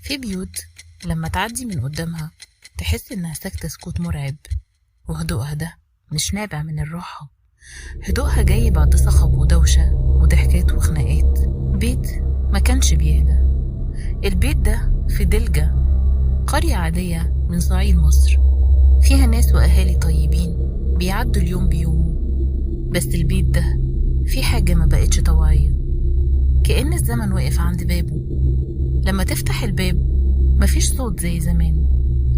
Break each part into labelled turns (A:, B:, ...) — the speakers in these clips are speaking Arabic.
A: في بيوت لما تعدي من قدامها تحس إنها ساكتة سكوت مرعب، وهدوءها ده مش نابع من الراحة. هدوءها جاي بعد صخب ودوشة وضحكات وخناقات. بيت ما كانش بيهدى. البيت ده في دلجة، قرية عادية من صعيد مصر، فيها ناس وأهالي طيبين بيعدوا اليوم بيومه. بس البيت ده في حاجة ما بقتش طوعية، كأن الزمن وقف عند بابه. لما تفتح الباب مفيش صوت زي زمان،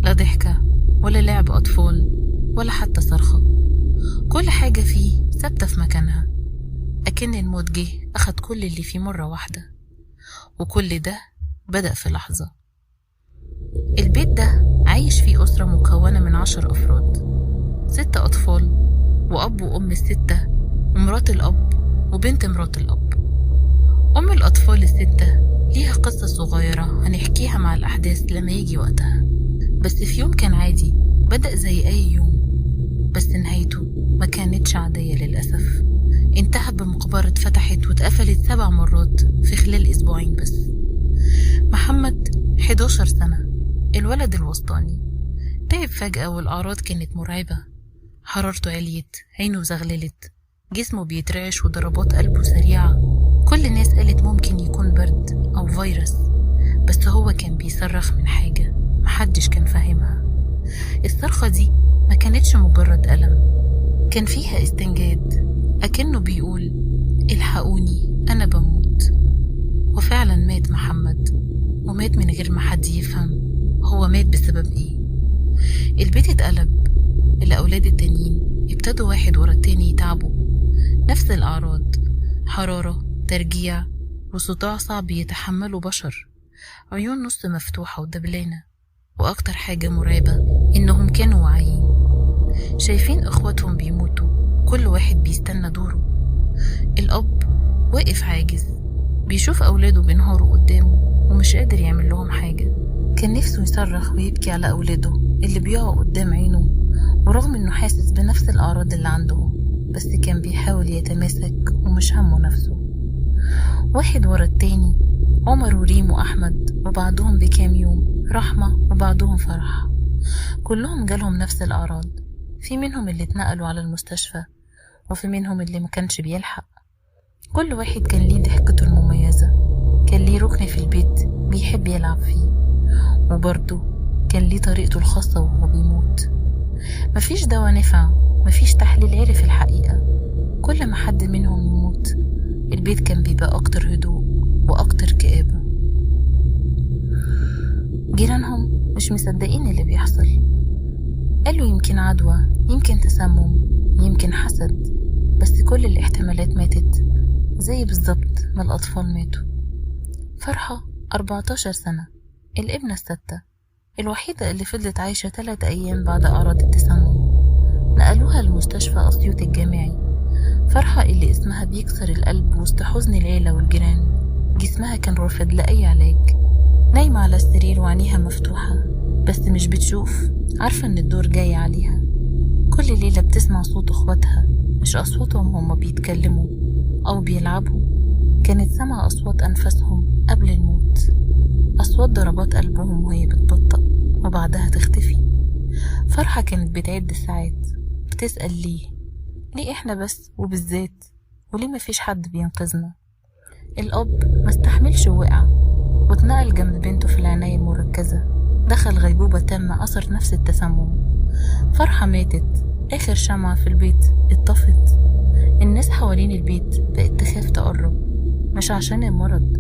A: لا ضحكة ولا لعب أطفال ولا حتى صرخة. كل حاجة فيه ثابتة في مكانها، أكن الموت جه أخد كل اللي فيه مرة واحدة، وكل ده بدأ في لحظة. البيت ده عايش فيه أسرة مكونة من 10 أفراد، 6 أطفال وأب وأم الستة ومرات الأب وبنت مرات الأب. أم الأطفال الستة ليها قصة صغيرة هنحكيها مع الأحداث لما يجي وقتها. بس في يوم كان عادي بدأ زي أي يوم، بس نهايته ما كانتش عادية للأسف. انتهى بمقبرة اتفتحت واتقفلت 7 مرات في خلال أسبوعين بس. محمد 11 سنة، الولد الوسطاني، تعب فجأة والأعراض كانت مرعبة. حرارته عليت، عينه زغللت، جسمه بيترعش وضربات قلبه سريعة. كل الناس قالت ممكن يكون برد أو فيروس، بس هو كان بيصرخ من حاجة محدش كان فاهمها. الصرخة دي ما كانتش مجرد ألم، كان فيها استنجاد، أكنه بيقول الحقوني أنا بموت. وفعلا مات محمد، ومات من غير ما حد يفهم هو مات بسبب إيه. البيت اتقلب، الأولاد التانيين ابتدوا واحد ورا التاني يتعبوا، نفس الأعراض، حرارة، ترجيع، وصداع صعب يتحمله بشر، عيون نص مفتوحة ودبلانة. وأكتر حاجة مرعبة إنهم كانوا واعيين، شايفين إخواتهم بيموتوا، كل واحد بيستنى دوره. الأب واقف عاجز، بيشوف أولاده بينهاروا قدامه ومش قادر يعمل لهم حاجة. كان نفسه يصرخ ويبكي على أولاده اللي بيقعوا قدام عينه، ورغم إنه حاسس بنفس الأعراض اللي عندهم، بس كان بيحاول يتماسك ومش همه نفسه. واحد ورا التاني، عمر وريم وأحمد، وبعدهم بكام يوم رحمة، وبعدهم فرح. كلهم جالهم نفس الأعراض، في منهم اللي اتنقلوا على المستشفى، وفي منهم اللي ما كانش بيلحق. كل واحد كان ليه ضحكته المميزة، كان ليه ركن في البيت بيحب يلعب فيه، وبرضه كان ليه طريقته الخاصة وهو بيموت. مفيش دواء نفع، مفيش تحليل عرف الحقيقة. كل ما حد منهم يموت البيت كان بيبقى أكتر هدوء وأكتر كآبة. جيرانهم مش مصدقين اللي بيحصل، قالوا يمكن عدوى، يمكن تسمم، يمكن حسد، بس كل الاحتمالات ماتت زي بالظبط ما الأطفال ماتوا. فرحة 14 سنة، الابنة الستة، الوحيدة اللي فضلت عايشة 3 أيام بعد أعراض التسمم. نقلوها المستشفى أسيوط الجامعي. فرحة اللي اسمها بيكسر القلب وسط حزن العيلة والجيران، جسمها كان رافض لأي علاج، نايمة على السرير وعينيها مفتوحة، بس مش بتشوف، عارفة ان الدور جاي عليها. كل ليلة بتسمع صوت اخواتها، مش اصواتهم هما بيتكلموا او بيلعبوا، كانت سمع اصوات انفاسهم قبل الموت، اصوات ضربات قلبهم وهي بتبطأ وبعدها تختفي. فرحة كانت بتعد الساعات، بتسأل ليه احنا بس وبالذات، وليه مفيش حد بينقذنا. الاب ما استحملش ووقع واتنقل جنب بنته في العناية المركزة، دخل غيبوبة تامة أثر نفس التسمم. فرحة ماتت، آخر شمعة في البيت اتطفت. الناس حوالين البيت بقت تخاف تقرب، مش عشان المرض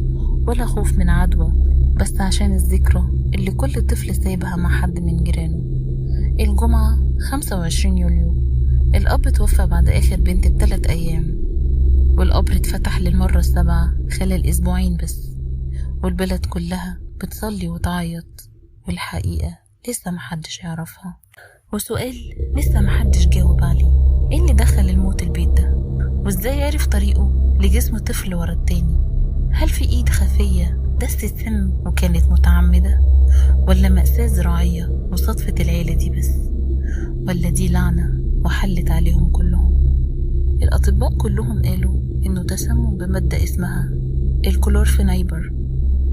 A: ولا خوف من عدوى، بس عشان الذكرى اللي كل طفل سايبها مع حد من جيرانه. الجمعة 25 يوليو الأب توفى بعد آخر بنت ب3 أيام، والقبر اتفتح للمرة 7 خلال أسبوعين بس، والبلد كلها بتصلي وتعيط، والحقيقة لسه محدش يعرفها. وسؤال لسه محدش جاوب عليه، ايه اللي دخل الموت البيت ده؟ وازاي عرف طريقه لجسم طفل ورا التاني؟ هل في ايد خفية دست السم وكانت متعمدة، ولا مأساة زراعية وصدفة العيلة دي بس، ولا دي لعنة وحلت عليهم كلهم؟ الأطباء كلهم قالوا إنه تسمم بمادة اسمها الكلورفينيبر،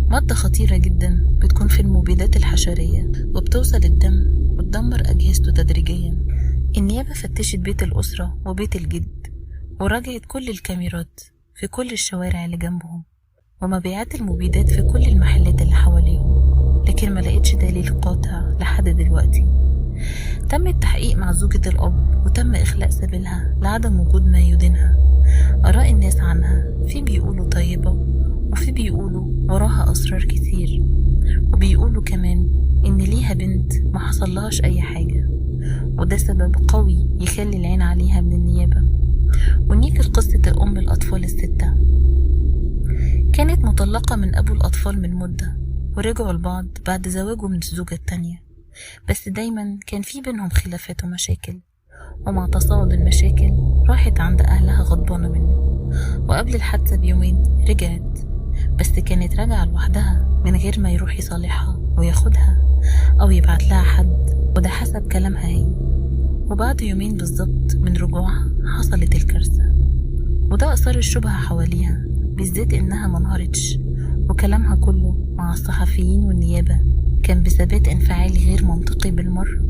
A: مادة خطيرة جدا بتكون في المبيدات الحشرية وبتوصل الدم وتدمر أجهزته تدريجيا. النيابة فتشت بيت الأسرة وبيت الجد وراجعت كل الكاميرات في كل الشوارع اللي جنبهم ومبيعات المبيدات في كل المحلات اللي حواليهم، لكن ما لقيتش دليل قاطع لحد دلوقتي. تم التحقيق مع زوجة الأب وتم إخلاء سبيلها لعدم وجود ما يدينها. آراء الناس عنها في بيقولوا طيبة وفي بيقولوا وراها أسرار كتير، وبيقولوا كمان إن ليها بنت ما حصلهاش أي حاجة، وده سبب قوي يخلي العين عليها من النيابة. ونيجي لقصة أم الأطفال الستة. كانت مطلقة من أبو الأطفال من مدة ورجعوا لبعض بعد زواجه من الزوجة التانية، بس دايما كان في بينهم خلافات ومشاكل، ومع تصاعد المشاكل راحت عند أهلها غضبانة منه. وقبل الحادثة بيومين رجعت، بس كانت راجعة لوحدها من غير ما يروح يصالحها وياخدها أو يبعت لها حد، وده حسب كلامها هي. وبعد يومين بالظبط من رجوعها حصلت الكارثة، وده أثار الشبهة حواليها، بالذات إنها منهارتش، وكلامها كله مع الصحفيين والنيابة كان بثبات انفعالي غير منطقي بالمرة.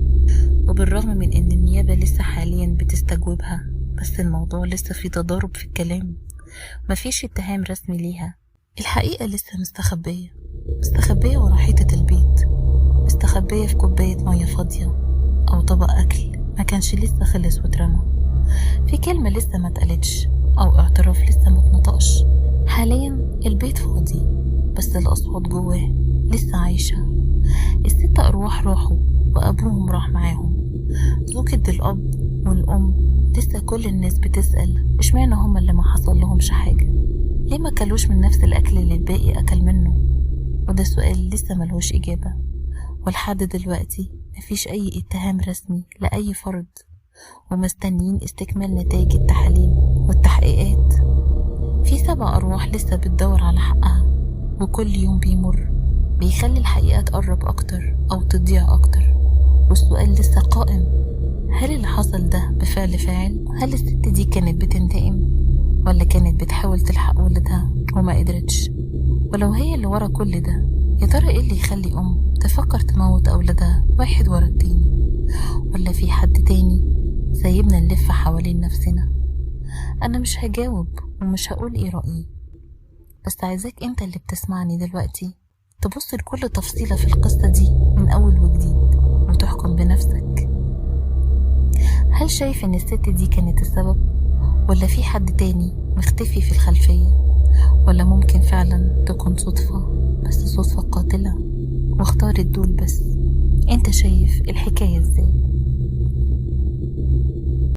A: وبالرغم من إن النيابة لسه حاليا بتستجوبها، بس الموضوع لسه في تضارب في الكلام، مفيش اتهام رسمي ليها. الحقيقة لسه مستخبية ورا حيطة البيت، مستخبية في كوباية مية فاضية أو طبق أكل ما كانش لسه خلص واترمى، في كلمة لسه ما اتقالتش أو اعتراف لسه ما اتنطقش. حاليا البيت فاضي، بس الأصوات جواه لسه عايشة. الست أرواح راحوا وأبوهم راح معاهم، زوجة الأب والأم لسه كل الناس بتسأل اشمعنى هما اللي ما حصل لهمش حاجة، ليه ما كلوش من نفس الأكل اللي الباقي أكل منه؟ وده سؤال لسه ملهوش إجابة، ولحد دلوقتي مفيش أي اتهام رسمي لأي فرد، ومستنيين استكمال نتائج التحاليل والتحقيقات. في 7 أرواح لسه بتدور على حقها، وكل يوم بيمر بيخلي الحقيقة تقرب أكتر أو تضيع أكتر، والسؤال لسه قائم: هل اللي حصل ده بفعل فاعل؟ هل الست دي كانت بتنتقم ولا كانت بتحاول تلحق ولدها وما قدرتش؟ ولو هي اللي ورا كل ده، يا ترى ايه اللي يخلي أم تفكر تموت أولادها واحد ورا التاني؟ ولا في حد تاني سايبنا نلف حوالين نفسنا؟ أنا مش هجاوب ومش هقول ايه رأيي، بس عايزاك انت اللي بتسمعني دلوقتي تبص لكل تفصيلة في القصة دي من أول وجديد وتحكم بنفسك. هل شايف ان الست دي كانت السبب، ولا في حد تاني مختفي في الخلفية، ولا ممكن فعلا تكون صدفة، بس صدفة قاتلة واختارت دول بس؟ انت شايف الحكاية ازاي؟